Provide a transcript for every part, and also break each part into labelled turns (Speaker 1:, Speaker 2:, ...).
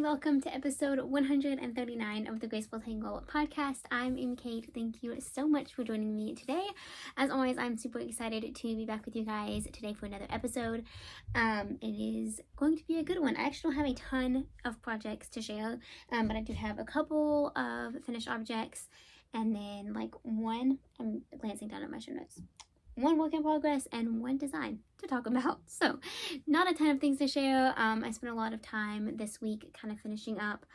Speaker 1: welcome to episode 139 of the Graceful Tangle podcast. I'm Amy Kate. Thank you so much for joining me today. As always, I'm super excited to be back with you guys today for another episode. It is going to be a good one. I actually don't have a ton of projects to share, but I do have a couple of finished objects and then one, I'm glancing down at my show notes, one work in progress and one design to talk about. So not a ton of things to share. I spent a lot of time this week kind of finishing up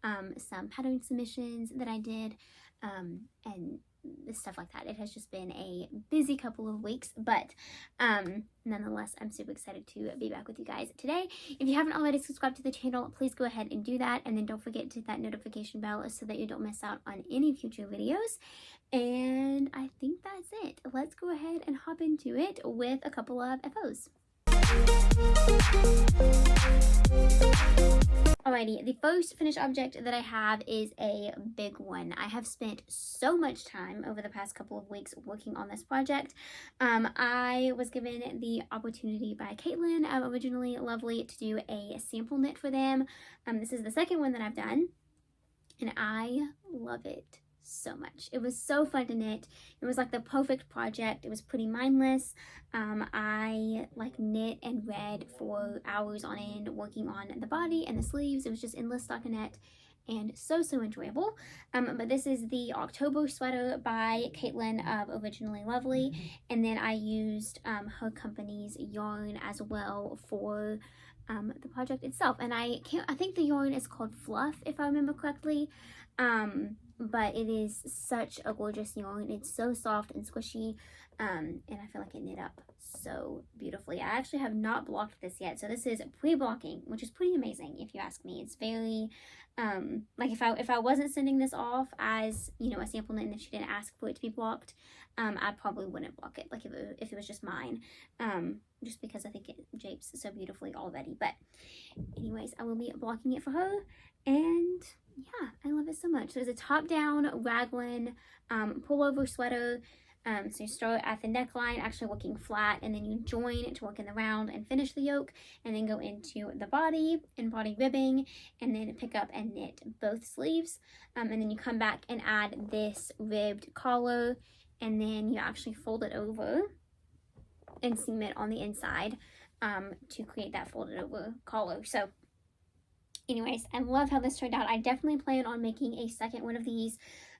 Speaker 1: some pattern submissions that I did and stuff like that. It has just been a busy couple of weeks, but nonetheless, I'm super excited to be back with you guys today. If you haven't already subscribed to the channel, please go ahead and do that, and then don't forget to hit that notification bell so that you don't miss out on any future videos. And I think that's it. Let's go ahead and hop into it with a couple of FOs. Alrighty, the first finished object that I have is a big one. I have spent so much time over the past couple of weeks working on this project. I was given the opportunity by Caitlin of Originally Lovely to do a sample knit for them. This is the second one that I've done, and I love it so much. It was so fun to knit. It was like the perfect project. It was pretty mindless. I knit and read for hours on end working on the body and the sleeves. It was just endless stockinette and so enjoyable. But this is the October sweater by Caitlin of Originally Lovely, and then I used her company's yarn as well for the project itself. And I think the yarn is called Fluff, if I remember correctly. But it is such a gorgeous yarn. It's so soft and squishy, and I feel like it knit up so beautifully. I actually have not blocked this yet, so this is pre-blocking, which is pretty amazing if you ask me. It's very if I wasn't sending this off as, you know, a sample knit, and if she didn't ask for it to be blocked, I probably wouldn't block it, if it was just mine, just because I think it japes so beautifully already. But anyways, I will be blocking it for her, and yeah, I love it so much. So it's a top-down raglan pullover sweater. So you start at the neckline, actually working flat, and then you join to work in the round and finish the yoke, and then go into the body and body ribbing, and then pick up and knit both sleeves. And then you come back and add this ribbed collar, and then you actually fold it over and seam it on the inside to create that folded over collar. So anyways, I love how this turned out. I definitely plan on making a second one of these,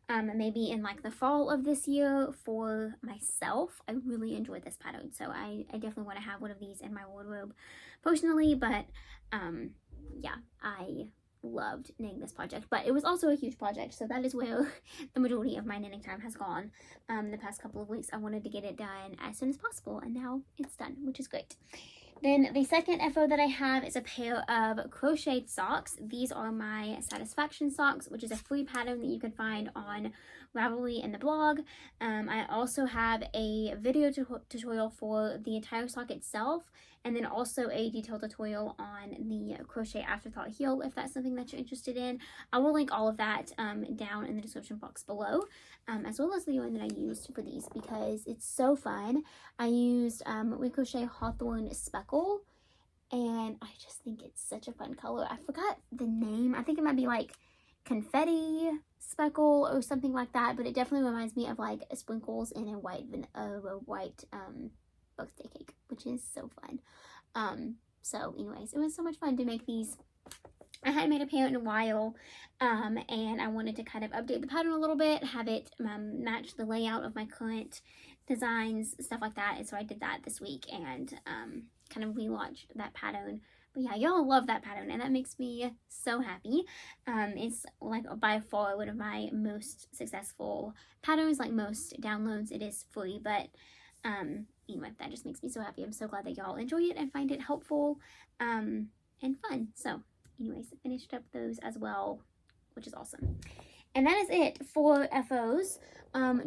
Speaker 1: maybe in the fall of this year for myself. I really enjoyed this pattern, so I definitely want to have one of these in my wardrobe personally. But yeah, I loved knitting this project, but it was also a huge project, so that is where the majority of my knitting time has gone. The past couple of weeks I wanted to get it done as soon as possible, and now it's done, which is great. Then the second FO that I have is a pair of crocheted socks. These are my Satisfaction socks, which is a free pattern that you can find on Ravelry and the blog. I also have a video tutorial for the entire sock itself, and then also a detailed tutorial on the crochet afterthought heel, if that's something that you're interested in. I will link all of that down in the description box below, as well as the yarn that I used for these, because it's so fun. I used We Crochet Hawthorne Speckle, and I just think it's such a fun color. I forgot the name. I think it might be confetti speckle or something like that, but it definitely reminds me of sprinkles in a white birthday cake, which is so fun. So anyways, it was so much fun to make these. I hadn't made a pair in a while, and I wanted to kind of update the pattern a little bit, have it match the layout of my current designs, stuff like that. And so I did that this week and kind of relaunched that pattern. But yeah, y'all love that pattern, and that makes me so happy. It's by far one of my most successful patterns, most downloads. It is free, but anyway, that just makes me so happy. I'm so glad that y'all enjoy it and find it helpful and fun. So anyways, I finished up those as well, which is awesome. And that is it for FOs,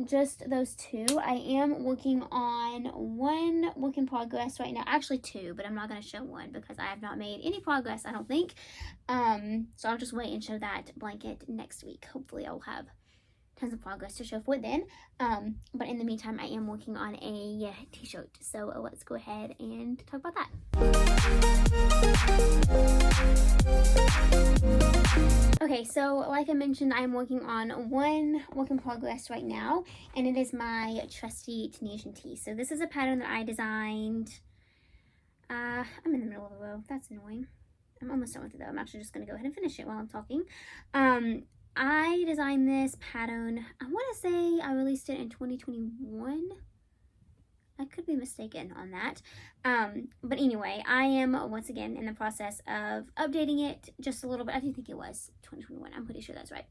Speaker 1: just those two. I am working on one work in progress right now, actually two, but I'm not going to show one because I have not made any progress, I don't think. So I'll just wait and show that blanket next week. Hopefully I'll have tons of progress to show for it then. But in the meantime, I am working on a t-shirt, so let's go ahead and talk about that. Okay, so like I mentioned, I'm working on one work in progress right now, and it is my trusty Tunisian Tea. So this is a pattern that I designed. I'm in the middle of the row. That's annoying. I'm almost done with it though. I'm actually just going to go ahead and finish it while I'm talking. I designed this pattern, I want to say I released it in 2021. I could be mistaken on that. But anyway, I am once again in the process of updating it just a little bit. I do think it was 2021. I'm pretty sure that's right.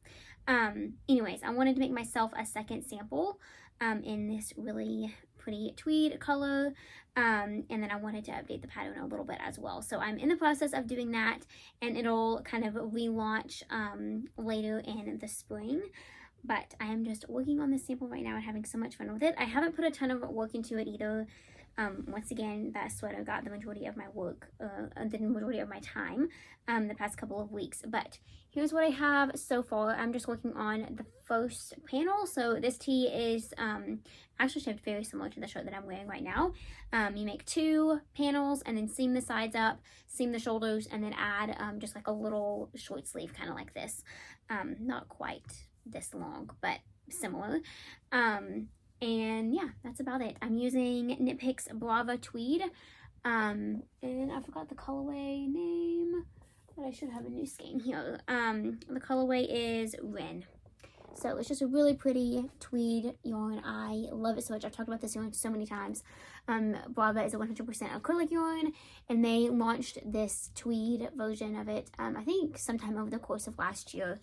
Speaker 1: Anyways, I wanted to make myself a second sample in this really pretty tweed color. And then I wanted to update the pattern a little bit as well. So I'm in the process of doing that, and it'll kind of relaunch later in the spring. But I am just working on this sample right now and having so much fun with it. I haven't put a ton of work into it either. Once again, that sweater got the majority of my work, the majority of my time the past couple of weeks. But here's what I have so far. I'm just working on the first panel. So this tee is actually shaped very similar to the shirt that I'm wearing right now. You make 2 panels and then seam the sides up, seam the shoulders, and then add just like a little short sleeve, kind of like this. Not quite this long, but similar. And yeah, that's about it. I'm using Knit Picks Brava Tweed, and I forgot the colorway name, but I should have a new skein here. The colorway is Wren. So it's just a really pretty tweed yarn. I love it so much. I've talked about this yarn so many times. Brava is a 100% acrylic yarn, and they launched this tweed version of it, I think sometime over the course of last year,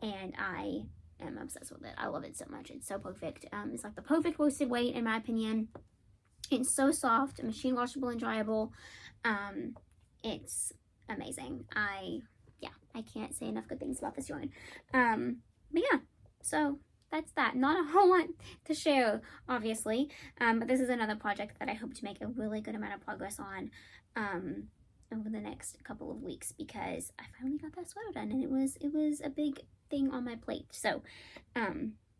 Speaker 1: and I am obsessed with it. I love it so much. It's so perfect. It's like the perfect worsted weight in my opinion. It's so soft, machine washable and dryable. It's amazing. I can't say enough good things about this yarn. But yeah, so that's that. Not a whole lot to share, obviously, but this is another project that I hope to make a really good amount of progress on over the next couple of weeks, because I finally got that sweater done, and it was a big thing on my plate. So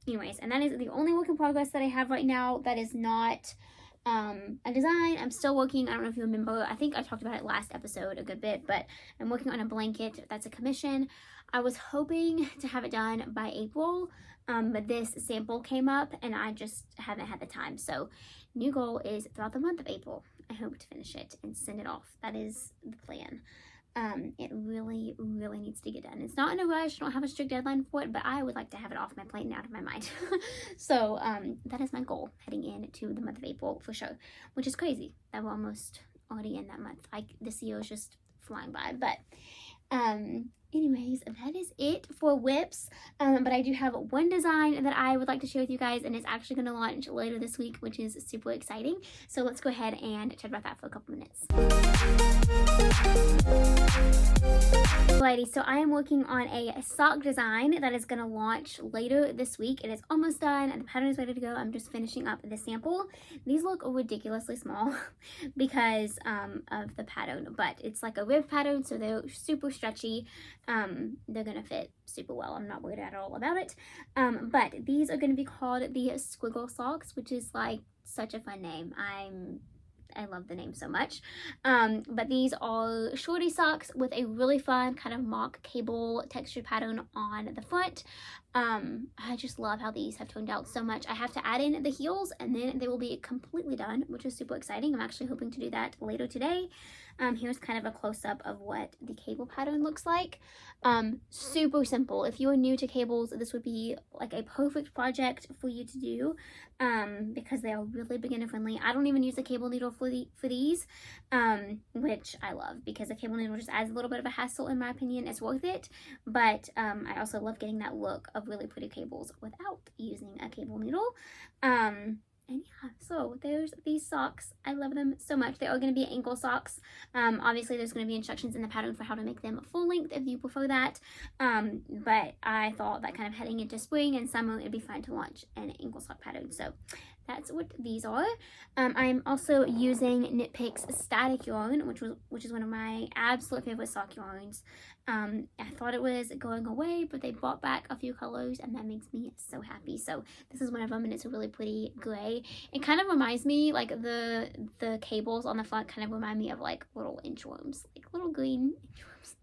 Speaker 1: anyways, and that is the only work in progress that I have right now that is not a design. I'm still working, I don't know if you remember, I think I talked about it last episode a good bit, but I'm working on a blanket that's a commission. I was hoping to have it done by April, but this sample came up and I just haven't had the time. So new goal is throughout the month of April, I hope to finish it and send it off. That is the plan. It really needs to get done. It's not in a rush. I don't have a strict deadline for it, but I would like to have it off my plate and out of my mind. So that is my goal heading into the month of April for sure, which is crazy that we're almost already in that month. Like, this year is just flying by. But anyways, that is it for whips. But I do have one design that I would like to share with you guys, and it's actually going to launch later this week, which is super exciting. So let's go ahead and chat about that for a couple minutes. Alrighty, so I am working on a sock design that is going to launch later this week. It is almost done and the pattern is ready to go. I'm just finishing up the sample. These look ridiculously small because of the pattern, but it's like a rib pattern, so they're super stretchy. They're going to fit super well. I'm not worried at all about it. But these are going to be called the Squiggle Socks, which is like such a fun name. I love the name so much. But these are shorty socks with a really fun kind of mock cable texture pattern on the front. I just love how these have turned out so much. I have to add in the heels and then they will be completely done, which is super exciting. I'm actually hoping to do that later today. Here's kind of a close-up of what the cable pattern looks like. Super simple. If you are new to cables, this would be like a perfect project for you to do, because they are really beginner friendly. I don't even use a cable needle for these, which I love, because a cable needle just adds a little bit of a hassle in my opinion. It's worth it, but I also love getting that look of really pretty cables without using a cable needle. And yeah, so there's these socks. I love them so much. They are going to be ankle socks. Obviously, there's going to be instructions in the pattern for how to make them full length if you prefer that. But I thought that kind of heading into spring and summer, it'd be fun to launch an ankle sock pattern. So that's what these are. I'm also using Knit Picks Static Yarn, which is one of my absolute favorite sock yarns. I thought it was going away, but they brought back a few colors, and that makes me so happy. So this is one of them, and it's a really pretty gray. It kind of reminds me, like the cables on the front kind of remind me of like little inchworms, like little green inchworms,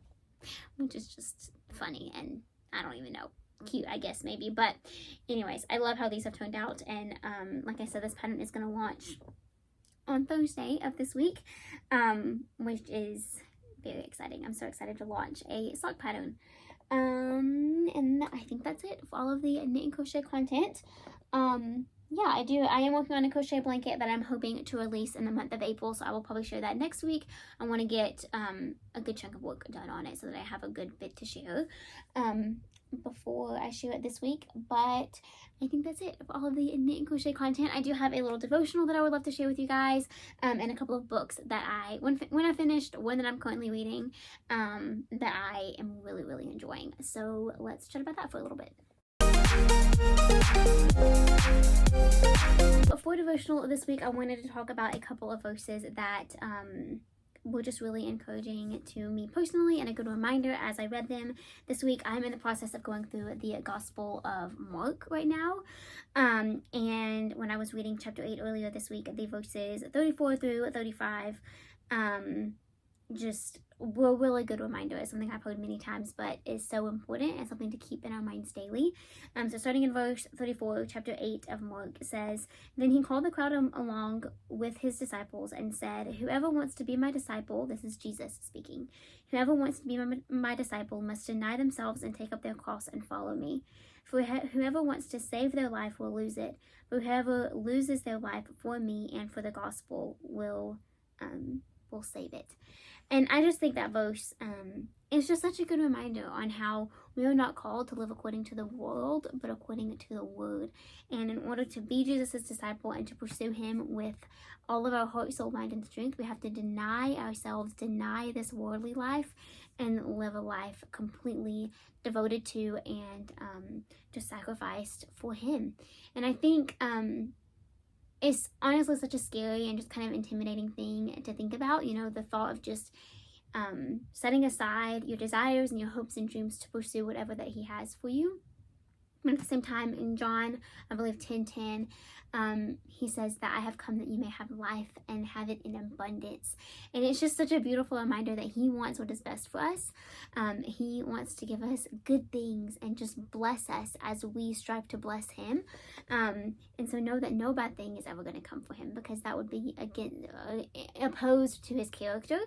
Speaker 1: which is just funny, and I don't even know, cute, I guess, maybe. But anyways, I love how these have turned out. And like I said, this pattern is going to launch on Thursday of this week, which is very exciting. I'm so excited to launch a sock pattern. And I think that's it for all of the knit and crochet content. Yeah, I am working on a crochet blanket that I'm hoping to release in the month of April, so I will probably share that next week. I want to get a good chunk of work done on it so that I have a good bit to share before I share it this week. But I think that's it for all of the knit and crochet content. I do have a little devotional that I would love to share with you guys, and a couple of books that when I finished, one that I'm currently reading, that I am really, really enjoying. So let's chat about that for a little bit. For devotional this week, I wanted to talk about a couple of verses that were just really encouraging to me personally and a good reminder as I read them this week. I'm in the process of going through the Gospel of Mark right now, and when I was reading chapter 8 earlier this week, the verses 34 through 35 just were a really good reminder. It's something I've heard many times, but is so important and something to keep in our minds daily. So starting in verse 34, chapter 8 of Mark says, "Then he called the crowd along with his disciples and said, 'Whoever wants to be my disciple,'" this is Jesus speaking, "'whoever wants to be my disciple must deny themselves and take up their cross and follow me. For whoever wants to save their life will lose it, but whoever loses their life for me and for the gospel will save it." And I just think that verse is just such a good reminder on how we are not called to live according to the world, but according to the word. And in order to be Jesus' disciple and to pursue him with all of our heart, soul, mind, and strength, we have to deny ourselves, deny this worldly life, and live a life completely devoted to and just sacrificed for him. And I think it's honestly such a scary and just kind of intimidating thing to think about, you know, the thought of just setting aside your desires and your hopes and dreams to pursue whatever that he has for you. But at the same time, in John, I believe 10:10, he says that I have come that you may have life and have it in abundance. And it's just such a beautiful reminder that he wants what is best for us. He wants to give us good things and just bless us as we strive to bless him. And so know that no bad thing is ever going to come for him, because that would be, again, opposed to his character.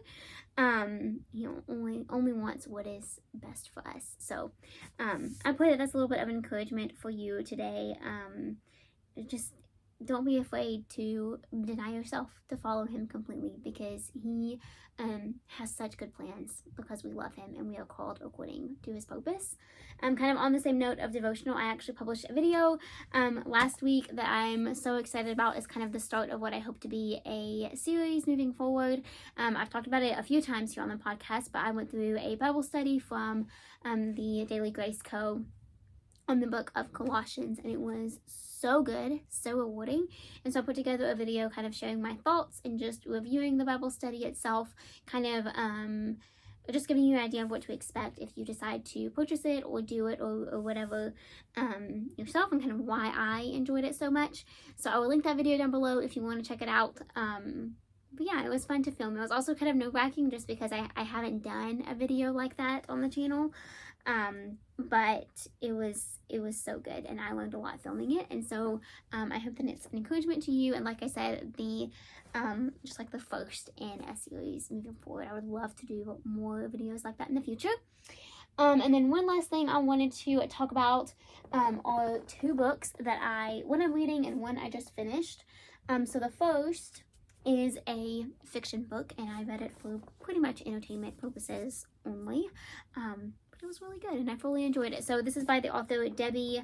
Speaker 1: He only wants what is best for us. So I pray that that's a little bit of encouragement for you today. Just don't be afraid to deny yourself to follow him completely, because he has such good plans, because we love him and we are called according to his purpose. Kind of on the same note of devotional, I actually published a video last week that I'm so excited about. It's kind of the start of what I hope to be a series moving forward. I've talked about it a few times here on the podcast, but I went through a Bible study from the Daily Grace Co. on the book of Colossians, and it was so good, so rewarding. And so I put together a video kind of sharing my thoughts and just reviewing the Bible study itself, kind of just giving you an idea of what to expect if you decide to purchase it or do it or whatever yourself, and kind of why I enjoyed it so much. So I will link that video down below if you want to check it out. But yeah, it was fun to film. It was also kind of nerve-wracking just because I haven't done a video like that on the channel. But it was so good, and I learned a lot filming it. And so I hope that it's an encouragement to you. And like I said, the just like the first in a series moving forward. I would love to do more videos like that in the future. And then one last thing I wanted to talk about are two books that one I'm reading and one I just finished. So the first is a fiction book, and I read it for pretty much entertainment purposes only. It was really good, and I fully enjoyed it. So this is by the author Debbie,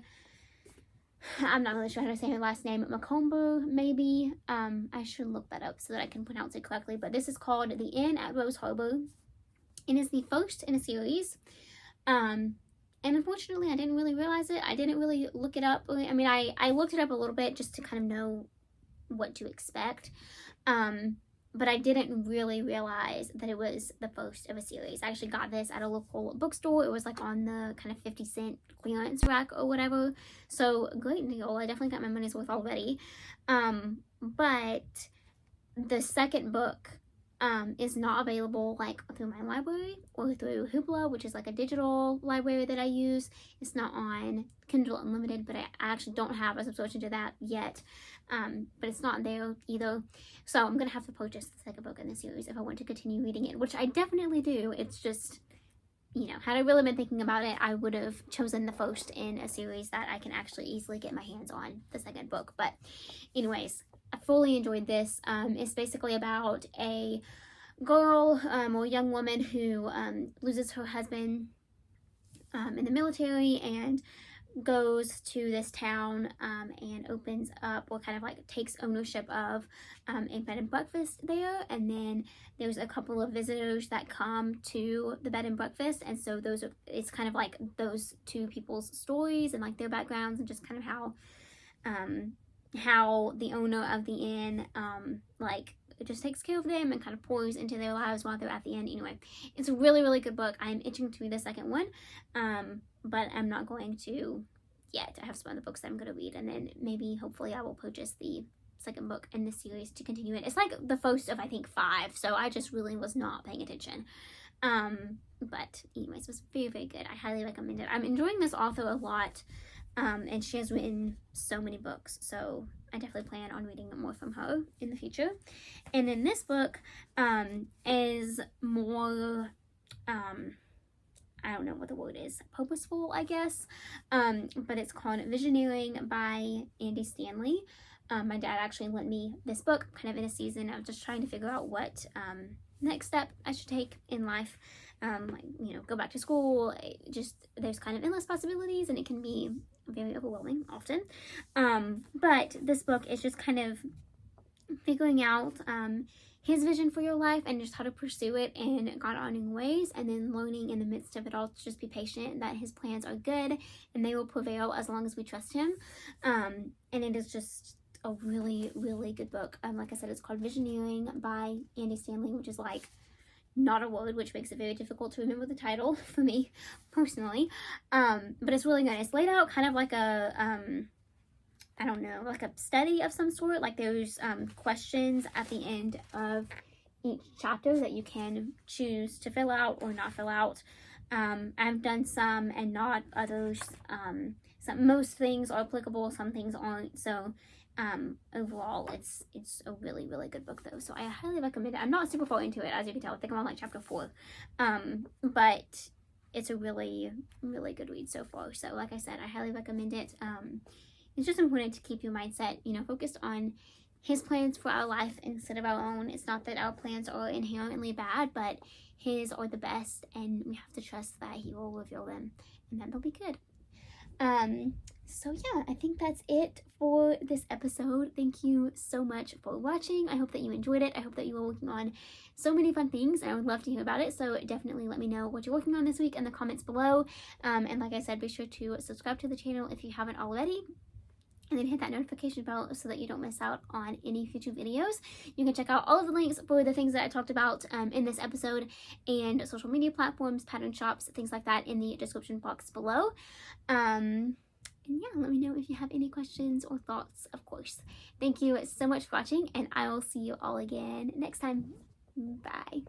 Speaker 1: I'm not really sure how to say her last name, Macomber, maybe. I should look that up so that I can pronounce it correctly. But this is called The Inn at Rose Harbor. It is the first in a series. And unfortunately, I didn't really realize it. I didn't really look it up. I mean, I looked it up a little bit just to kind of know what to expect. But I didn't really realize that it was the first of a series. I actually got this at a local bookstore. It was like on the kind of 50-cent clearance rack or whatever. So great deal. I definitely got my money's worth already. But the second book is not available like through my library or through Hoopla, which is like a digital library that I use. It's not on Kindle Unlimited, but I actually don't have a subscription to that yet. But it's not there either. So I'm gonna have to purchase the second book in the series if I want to continue reading it, which I definitely do. It's just, you know, had I really been thinking about it, I would have chosen the first in a series that I can actually easily get my hands on, the second book. But anyways, I fully enjoyed this. It's basically about a girl or young woman who loses her husband in the military and goes to this town and opens up, or kind of like takes ownership of a bed and breakfast there. And then there's a couple of visitors that come to the bed and breakfast, and so it's kind of like those two people's stories and like their backgrounds, and just kind of how the owner of the inn like it just takes care of them and kind of pours into their lives while they're at the end. Anyway, it's a really, really good book. I'm itching to read the second one, but I'm not going to yet. I have some other books that I'm going to read, and then maybe, hopefully, I will purchase the second book in this series to continue it. It's like the first of, I think, 5, so I just really was not paying attention. But anyways, it was very, very good. I highly recommend it. I'm enjoying this author a lot, and she has written so many books, so I definitely plan on reading more from her in the future. And then this book is more, I don't know what the word is, purposeful, I guess, but it's called Visioneering by Andy Stanley. My dad actually lent me this book kind of in a season of just trying to figure out what next step I should take in life. Like, you know, go back to school, just there's kind of endless possibilities, and it can be very overwhelming often. But this book is just kind of figuring out his vision for your life and just how to pursue it in God-honoring ways, and then learning in the midst of it all to just be patient, that his plans are good and they will prevail as long as we trust him. And it is just a really, really good book. Like I said, it's called Visioneering by Andy Stanley, which is like not a word, which makes it very difficult to remember the title for me personally. But it's really good. It's laid out kind of like a I don't know, like a study of some sort. Like there's questions at the end of each chapter that you can choose to fill out or not fill out. I've done some and not others. Most things are applicable, some things aren't. So overall, it's a really, really good book though. So I highly recommend it. I'm not super far into it, as you can tell. I think I'm on like chapter 4. But it's a really, really good read so far. So like I said, I highly recommend it. It's just important to keep your mindset, you know, focused on his plans for our life instead of our own. It's not that our plans are inherently bad, but his are the best, and we have to trust that he will reveal them, and that they'll be good. So yeah, I think that's it for this episode. Thank you so much for watching. I hope that you enjoyed it. I hope that you are working on so many fun things, and I would love to hear about it. So definitely let me know what you're working on this week in the comments below. And like I said, be sure to subscribe to the channel if you haven't already, and then hit that notification bell so that you don't miss out on any future videos. You can check out all of the links for the things that I talked about in this episode, and social media platforms, pattern shops, things like that in the description box below. And yeah, let me know if you have any questions or thoughts, of course. Thank you so much for watching, and I will see you all again next time. Bye.